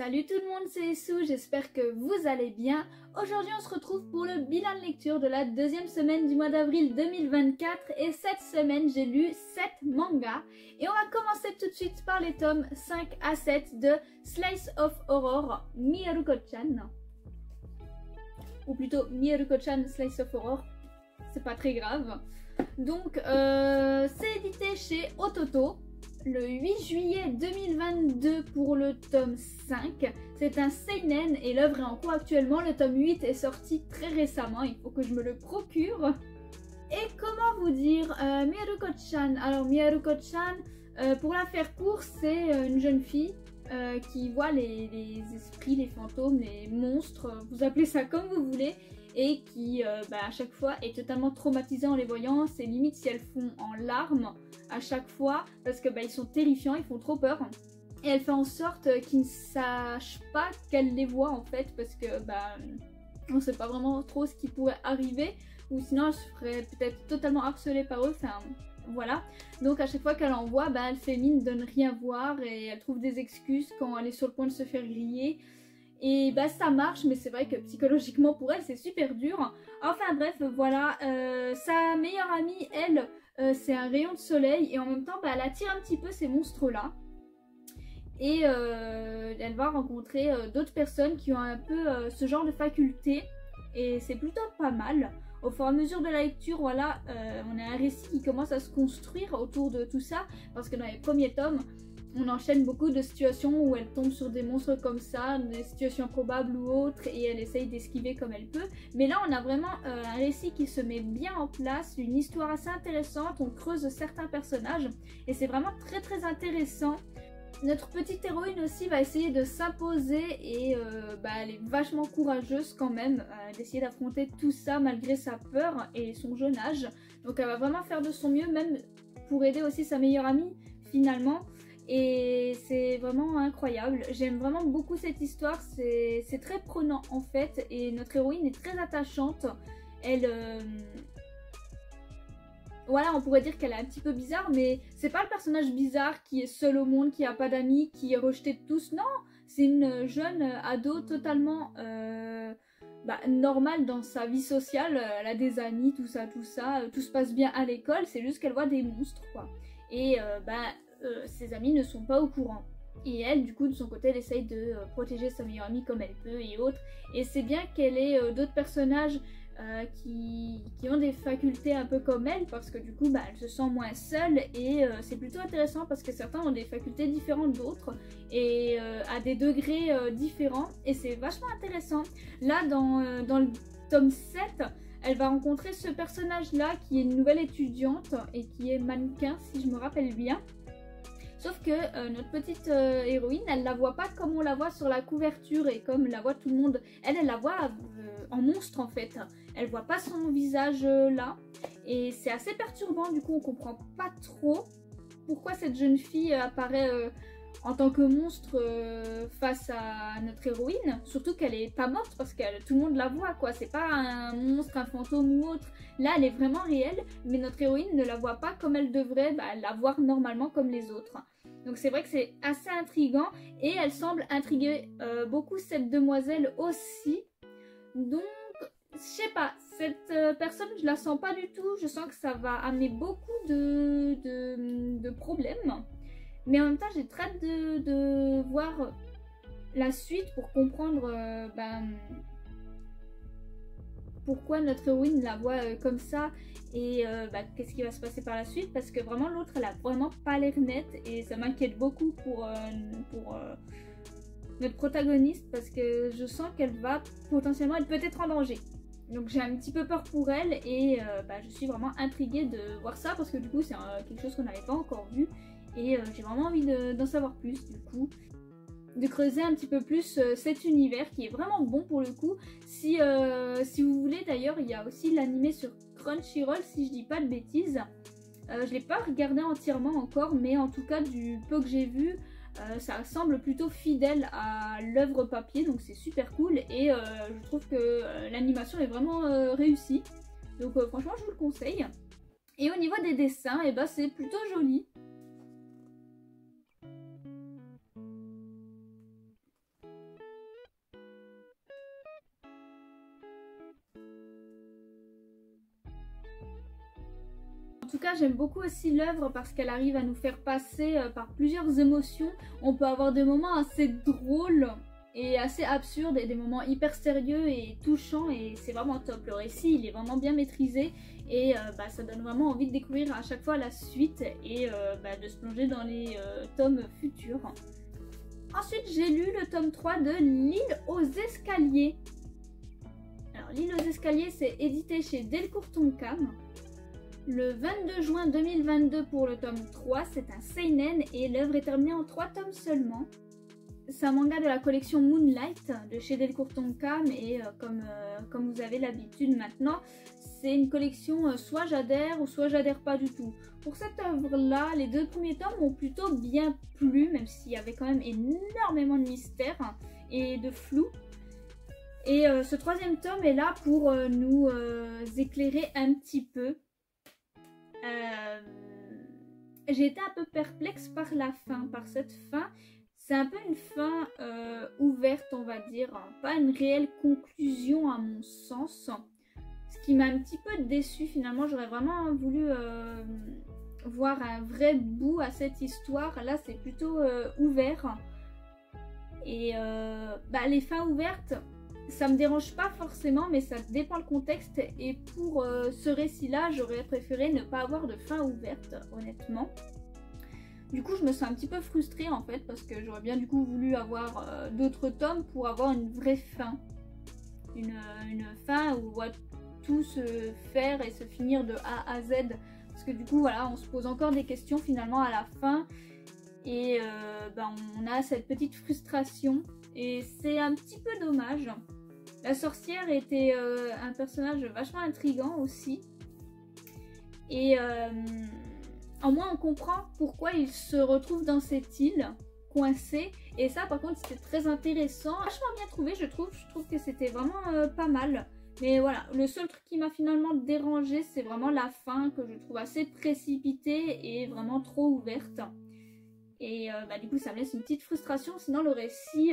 Salut tout le monde, c'est Sou, j'espère que vous allez bien. Aujourd'hui on se retrouve pour le bilan de lecture de la deuxième semaine du mois d'avril 2024 et cette semaine j'ai lu 7 mangas et on va commencer tout de suite par les tomes 5 à 7 de Slice of Horror Miharuko-chan. Ou plutôt Miharuko-chan Slice of Horror, c'est pas très grave. Donc c'est édité chez Ototo le 8 juillet 2022 pour le tome 5. C'est un seinen et l'œuvre est en cours actuellement. Le tome 8 est sorti très récemment, il faut que je me le procure. Et comment vous dire, Miharuko-chan. Alors Miharuko-chan, pour la faire court, c'est une jeune fille qui voit les esprits, les fantômes, les monstres, vous appelez ça comme vous voulez, et qui à chaque fois est totalement traumatisée en les voyant. C'est limite si elles font en larmes à chaque fois parce que ils sont terrifiants, ils font trop peur. Et elle fait en sorte qu'ils ne sachent pas qu'elle les voit en fait, parce que on sait pas vraiment trop ce qui pourrait arriver, ou sinon elle se ferait peut-être totalement harcelée par eux. Enfin voilà, donc à chaque fois qu'elle en voit, elle fait mine de ne rien voir et elle trouve des excuses quand elle est sur le point de se faire griller. Et ça marche, mais c'est vrai que psychologiquement pour elle c'est super dur. Enfin bref, voilà, sa meilleure amie, elle, c'est un rayon de soleil et en même temps elle attire un petit peu ces monstres là. Et elle va rencontrer d'autres personnes qui ont un peu ce genre de faculté et c'est plutôt pas mal. Au fur et à mesure de la lecture, voilà, on a un récit qui commence à se construire autour de tout ça, parce que dans les premiers tomes, on enchaîne beaucoup de situations où elle tombe sur des monstres comme ça, des situations improbables ou autres, et elle essaye d'esquiver comme elle peut. Mais là, on a vraiment un récit qui se met bien en place, une histoire assez intéressante, on creuse certains personnages, et c'est vraiment très très intéressant. Notre petite héroïne aussi va essayer de s'imposer et elle est vachement courageuse quand même d'essayer d'affronter tout ça malgré sa peur et son jeune âge. Donc elle va vraiment faire de son mieux, même pour aider aussi sa meilleure amie finalement. Et c'est vraiment incroyable, j'aime vraiment beaucoup cette histoire, c'est très prenant en fait, et notre héroïne est très attachante. Elle... Voilà, on pourrait dire qu'elle est un petit peu bizarre, mais c'est pas le personnage bizarre qui est seul au monde, qui a pas d'amis, qui est rejeté de tous, non. C'est une jeune ado totalement normale dans sa vie sociale, elle a des amis, tout ça, tout se passe bien à l'école, c'est juste qu'elle voit des monstres quoi. Et ses amis ne sont pas au courant. Et elle, du coup, de son côté, elle essaye de protéger sa meilleure amie comme elle peut et autres. Et c'est bien qu'elle ait d'autres personnages qui ont des facultés un peu comme elle, parce que du coup, elle se sent moins seule. Et c'est plutôt intéressant parce que certains ont des facultés différentes d'autres et à des degrés différents. Et c'est vachement intéressant. Là, dans le tome 7, elle va rencontrer ce personnage-là qui est une nouvelle étudiante et qui est mannequin, si je me rappelle bien. Sauf que notre petite héroïne, elle la voit pas comme on la voit sur la couverture et comme la voit tout le monde. Elle la voit en monstre en fait. Elle voit pas son visage là. Et c'est assez perturbant, du coup on comprend pas trop pourquoi cette jeune fille apparaît en tant que monstre face à notre héroïne. Surtout qu'elle est pas morte parce que tout le monde la voit quoi. C'est pas un monstre, un fantôme ou autre. Là elle est vraiment réelle, mais notre héroïne ne la voit pas comme elle devrait la voir normalement comme les autres. Donc c'est vrai que c'est assez intriguant et elle semble intriguer beaucoup cette demoiselle aussi. Donc je sais pas, cette personne je la sens pas du tout. Je sens que ça va amener beaucoup de problèmes. Mais en même temps, j'ai très hâte de voir la suite pour comprendre pourquoi notre héroïne la voit comme ça et qu'est-ce qui va se passer par la suite. Parce que vraiment, l'autre, elle a vraiment pas l'air nette et ça m'inquiète beaucoup pour notre protagoniste parce que je sens qu'elle va potentiellement être peut-être en danger. Donc j'ai un petit peu peur pour elle et je suis vraiment intriguée de voir ça parce que du coup, c'est quelque chose qu'on n'avait pas encore vu. Et j'ai vraiment envie d'en savoir plus du coup, de creuser un petit peu plus cet univers qui est vraiment bon pour le coup. Si vous voulez d'ailleurs, il y a aussi l'animé sur Crunchyroll si je dis pas de bêtises. Je l'ai pas regardé entièrement encore, mais en tout cas du peu que j'ai vu, ça semble plutôt fidèle à l'œuvre papier, donc c'est super cool et je trouve que l'animation est vraiment réussie. Donc franchement je vous le conseille. Et au niveau des dessins, c'est plutôt joli. tout cas, j'aime beaucoup aussi l'œuvre parce qu'elle arrive à nous faire passer par plusieurs émotions. On peut avoir des moments assez drôles et assez absurdes et des moments hyper sérieux et touchants et c'est vraiment top. Le récit, il est vraiment bien maîtrisé et ça donne vraiment envie de découvrir à chaque fois la suite et de se plonger dans les tomes futurs. Ensuite, j'ai lu le tome 3 de L'île aux escaliers. Alors, L'île aux escaliers, c'est édité chez Delcourt Tonkam. Le 22 juin 2022 pour le tome 3, c'est un seinen et l'œuvre est terminée en 3 tomes seulement. C'est un manga de la collection Moonlight de chez Delcourt Tonkam et comme vous avez l'habitude maintenant, c'est une collection soit j'adhère ou soit j'adhère pas du tout. Pour cette œuvre-là, les 2 premiers tomes m'ont plutôt bien plu, même s'il y avait quand même énormément de mystère et de flou. Et ce 3e tome est là pour nous éclairer un petit peu. J'ai été un peu perplexe par la fin, par cette fin. C'est un peu une fin ouverte, on va dire, pas une réelle conclusion à mon sens. Ce qui m'a un petit peu déçue finalement, j'aurais vraiment voulu voir un vrai bout à cette histoire. Là c'est plutôt ouvert. Et les fins ouvertes, ça me dérange pas forcément, mais ça dépend le contexte. Et pour ce récit-là, j'aurais préféré ne pas avoir de fin ouverte, honnêtement. Du coup, je me sens un petit peu frustrée en fait, parce que j'aurais bien du coup voulu avoir d'autres tomes pour avoir une vraie fin. Une fin où on voit tout se faire et se finir de A à Z. Parce que du coup, voilà, on se pose encore des questions finalement à la fin. Et on a cette petite frustration. Et c'est un petit peu dommage. La sorcière était un personnage vachement intriguant aussi. Et au moins on comprend pourquoi il se retrouve dans cette île, coincé. Et ça par contre c'était très intéressant. Vachement bien trouvé je trouve. Je trouve que c'était vraiment pas mal. Mais voilà, le seul truc qui m'a finalement dérangé, c'est vraiment la fin que je trouve assez précipitée et vraiment trop ouverte. Et du coup ça me laisse une petite frustration, sinon le récit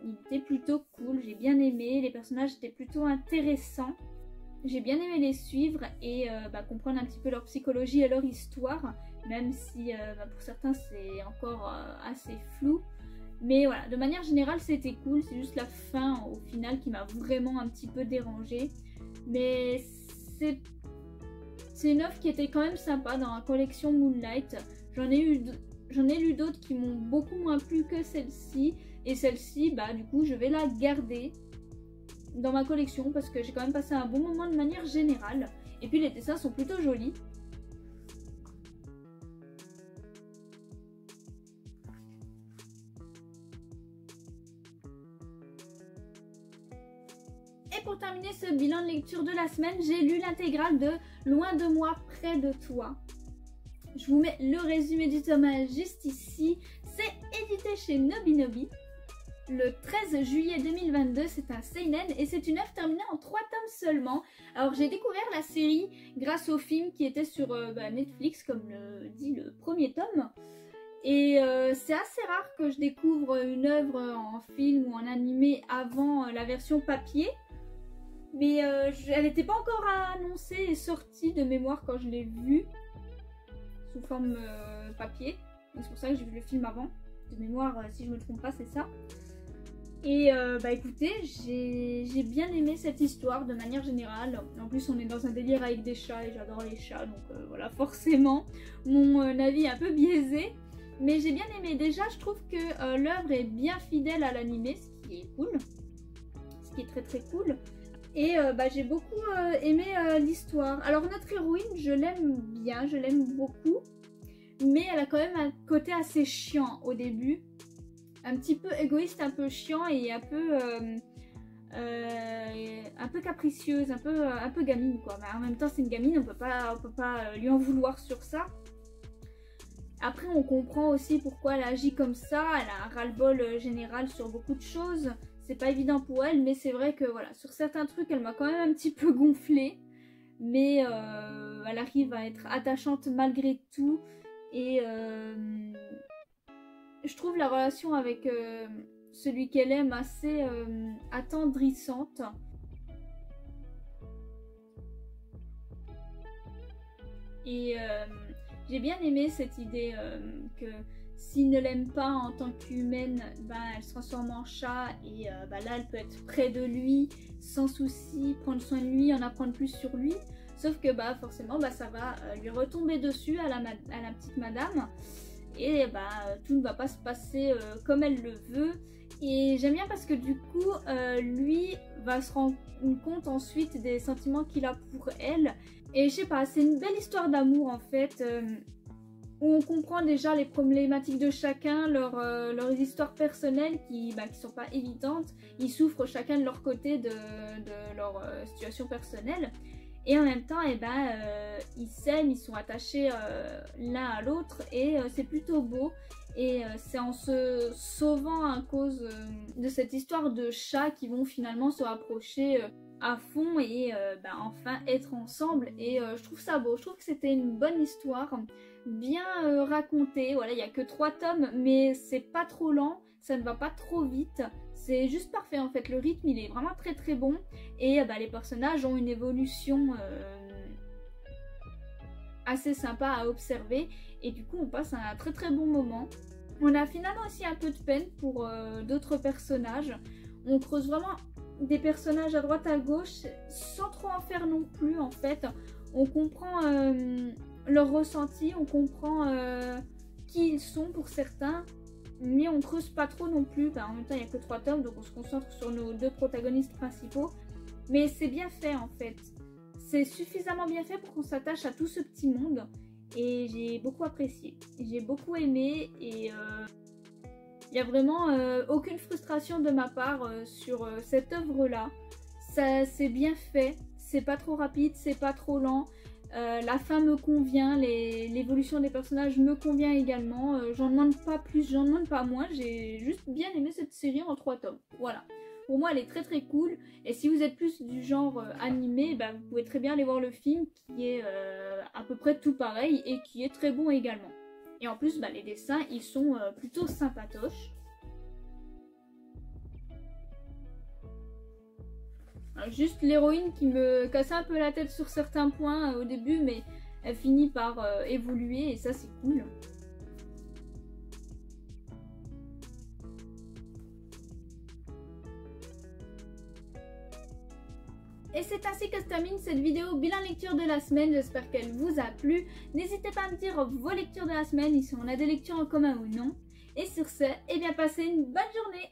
il était plutôt cool, j'ai bien aimé, les personnages étaient plutôt intéressants. J'ai bien aimé les suivre et comprendre un petit peu leur psychologie et leur histoire, même si pour certains c'est encore assez flou. Mais voilà, de manière générale c'était cool, c'est juste la fin au final qui m'a vraiment un petit peu dérangée. Mais c'est une œuvre qui était quand même sympa dans la collection Moonlight. J'en ai lu d'autres qui m'ont beaucoup moins plu que celle-ci. Et celle-ci, du coup, je vais la garder dans ma collection parce que j'ai quand même passé un bon moment de manière générale. Et puis les dessins sont plutôt jolis. Et pour terminer ce bilan de lecture de la semaine, j'ai lu l'intégrale de Loin de moi, près de toi. Je vous mets le résumé du tome 1 juste ici. C'est édité chez Nobinobi. Le 13 juillet 2022, c'est un seinen et c'est une œuvre terminée en 3 tomes seulement. Alors j'ai découvert la série grâce au film qui était sur Netflix, comme le dit le premier tome. Et c'est assez rare que je découvre une œuvre en film ou en animé avant la version papier. Mais elle n'était pas encore annoncée et sortie de mémoire quand je l'ai vue sous forme papier. C'est pour ça que j'ai vu le film avant. De mémoire, si je me trompe pas, c'est ça. Et écoutez, j'ai bien aimé cette histoire de manière générale. En plus, on est dans un délire avec des chats et j'adore les chats. Donc voilà, forcément, mon avis est un peu biaisé. Mais j'ai bien aimé. Déjà, je trouve que l'œuvre est bien fidèle à l'animé, ce qui est cool. Ce qui est très très cool. Et j'ai beaucoup aimé l'histoire. Alors notre héroïne, je l'aime bien, je l'aime beaucoup. Mais elle a quand même un côté assez chiant au début. Un petit peu égoïste, un peu chiant et un peu capricieuse, un peu gamine quoi. Mais en même temps c'est une gamine, on peut pas lui en vouloir sur ça. Après on comprend aussi pourquoi elle agit comme ça, elle a un ras-le-bol général sur beaucoup de choses. C'est pas évident pour elle, mais c'est vrai que voilà, sur certains trucs elle m'a quand même un petit peu gonflée. Mais elle arrive à être attachante malgré tout. Et je trouve la relation avec celui qu'elle aime assez attendrissante. Et j'ai bien aimé cette idée que s'il ne l'aime pas en tant qu'humaine, ben, elle se transforme en chat et ben, là elle peut être près de lui sans souci, prendre soin de lui, en apprendre plus sur lui. Sauf que bah, forcément bah, ça va lui retomber dessus à la petite madame et bah, tout ne va pas se passer comme elle le veut. Et j'aime bien parce que du coup lui va se rendre compte ensuite des sentiments qu'il a pour elle. Et je sais pas, c'est une belle histoire d'amour en fait. Où on comprend déjà les problématiques de chacun, leurs histoires personnelles qui sont pas évidentes. Ils souffrent chacun de leur côté de leur situation personnelle. Et en même temps, ils s'aiment, ils sont attachés l'un à l'autre et c'est plutôt beau. Et c'est en se sauvant à cause de cette histoire de chats qui vont finalement se rapprocher à fond et enfin être ensemble. Et je trouve ça beau, je trouve que c'était une bonne histoire, bien racontée. Voilà, il n'y a que 3 tomes, mais c'est pas trop lent, ça ne va pas trop vite. C'est juste parfait en fait, le rythme il est vraiment très très bon. Et les personnages ont une évolution assez sympa à observer. Et du coup on passe un très très bon moment. On a finalement aussi un peu de peine pour d'autres personnages. On creuse vraiment des personnages à droite à gauche sans trop en faire non plus en fait. On comprend leur ressenti, on comprend qui ils sont pour certains, mais on creuse pas trop non plus. En même temps il n'y a que 3 tomes donc on se concentre sur nos 2 protagonistes principaux. Mais c'est bien fait en fait. C'est suffisamment bien fait pour qu'on s'attache à tout ce petit monde. Et j'ai beaucoup apprécié, j'ai beaucoup aimé et il n'y a vraiment aucune frustration de ma part sur cette œuvre là. Ça c'est bien fait, c'est pas trop rapide, c'est pas trop lent. La fin me convient, l'évolution des personnages me convient également. J'en demande pas plus, j'en demande pas moins. J'ai juste bien aimé cette série en 3 tomes. Voilà. Pour moi elle est très très cool. Et si vous êtes plus du genre animé, vous pouvez très bien aller voir le film qui est à peu près tout pareil et qui est très bon également. Et en plus les dessins ils sont plutôt sympatoches. Alors, juste l'héroïne qui me cassait un peu la tête sur certains points au début, mais elle finit par évoluer et ça c'est cool. Et c'est ainsi que se termine cette vidéo bilan lecture de la semaine, j'espère qu'elle vous a plu. N'hésitez pas à me dire vos lectures de la semaine, si on a des lectures en commun ou non. Et sur ce, passez une bonne journée.